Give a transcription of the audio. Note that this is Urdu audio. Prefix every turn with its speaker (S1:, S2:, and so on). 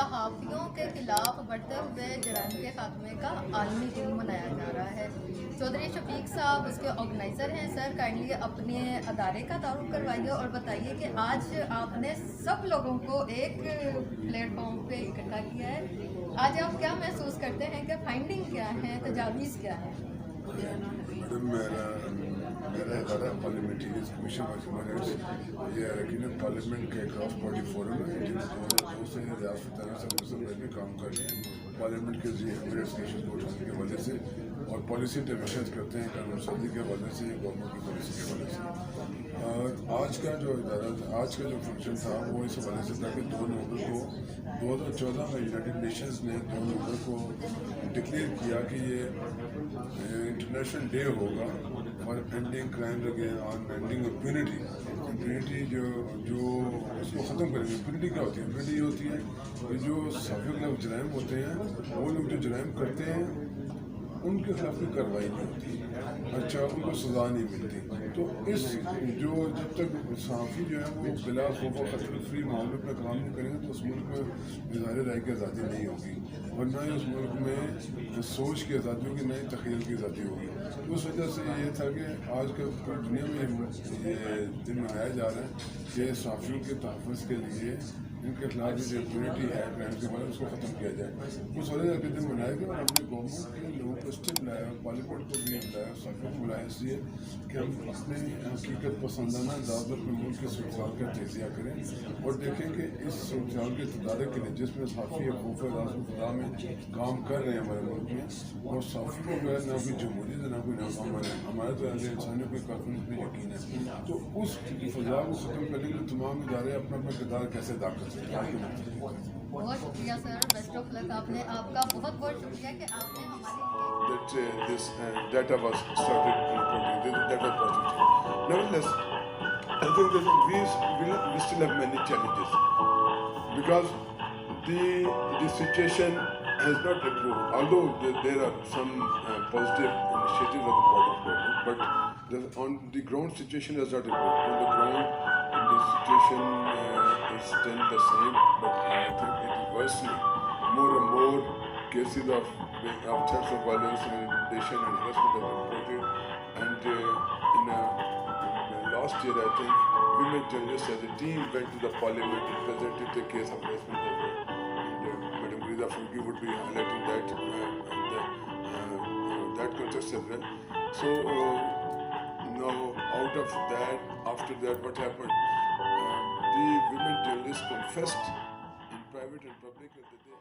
S1: صحافیوں کے خلاف بڑھتے ہوئے جرائم کے خاتمے کا عالمی دن منایا جا رہا ہے۔ چودھری شفیق صاحب اس کے آرگنائزر ہیں۔ سر کائنڈلی اپنے ادارے کا تعارف کروائیے اور بتائیے کہ آج آپ نے سب لوگوں کو ایک پلیٹ فارم پہ اکٹھا کیا ہے۔ آج آپ کیا محسوس کرتے ہیں کہ فائنڈنگ کیا ہے، تجاویز کیا ہے؟
S2: میڈم میرا ادارہ پارلیمنٹریز کمیشن آف ہیومن رائٹس، یہ یقیناً پارلیمنٹ کے کراس پارٹی فورم ہے جن دو سے ریاستانی سربراہ میں کام کر رہے ہیں پارلیمنٹ کے ذریعے ہیومن رائٹس کے ایشوز کو اٹھانے کے حوالے سے، اور پالیسی انٹرونشنز کرتے ہیں قانون سازی کے حوالے سے، گورنمنٹ کی پالیسی کے حوالے سے۔ اور آج کا جو فنکشن تھا وہ اس حوالے سے تھا کہ 2 نومبر کو 2014 میں یونائٹڈ نیشنز نے 2 نومبر کو ڈکلیئر کیا کہ یہ انٹرنیشنل ڈے ہوگا for ending crime on ending impunity جو اس کو ختم کریں گے۔ امپینٹی کیا ہوتی ہے؟ امپینٹی یہ ہوتی ہے کہ جو صحافیوں کے خلاف جرائم ہوتے ہیں، وہ لوگ جو جرائم کرتے ہیں ان کے خلاف کوئی کارروائی نہیں ہوتی، اچھا ان کو سزا نہیں ملتی۔ تو جب تک صحافی جو ہے وہ بلا خوف و خطر فری ماحول میں کام نہیں کریں گے تو اس ملک میں اظہار رائے کی آزادی نہیں ہوگی، اور نہ ہی اس ملک میں سوچ کی آزادی ہوگی، نہ ہی تخیل کی آزادی ہوگی۔ اس وجہ سے یہ تھا کہ آج کل دنیا میں یہ دن منایا جا رہا ہے کہ صحافیوں کے تحفظ کے لیے ان کے خلاف جو امپینٹی ہے کرائم کے بارے میں اس کو ختم کیا جائے۔ اس وجہ سے دن منایا گیا، اور ہم نے گورنمنٹ کے لوگوں کو اسٹیپ لایا، پارلیمنٹ کو بھی بلایا، صحافیوں کو بلایا اس لیے کہ ہم اپنے حقیقت پسندانہ انداز میں اپنے ملک کے صورتحال کا تجزیہ کریں اور دیکھیں کہ اس صورتحال کے تدارک کے لیے جس میں صحافی خوف راز و خدا میں کام کر رہے ہیں ہمارے ملک میں، اور صحافی کو جو ہے نہ کوئی جمہوریت ہے نہ کوئی نظام ہے، ہمارے تو اہل انسانیوں کو کافی اس میں یقین ہے، تو اس فضا کو ختم کرنے کے لیے تمام ادارے اپنا اپنا کردار کیسے ادا کر سکتے ہیں۔
S1: بہت شکریہ سر، بیسٹ آف لک۔ آپ کا بہت بہت شکریہ کہ آپ نے ہمارے
S2: This data was started recording. That was positive. Nevertheless, I think that we still have many challenges because the situation has not improved. Although there are some positive initiatives on the part of government, but on the ground situation has not improved. On the ground, the situation is still the same, but I think it is worsening. More and more cases of threats of violence and intimidation and harassment have been reported. And in the last year, I think women journalists as a team went to the parliament and presented the case of harassment as well. And Madam Griza Fungi would be highlighting that that context as well. So now out of that, after that, what happened? The women journalists confessed in private and public that they had to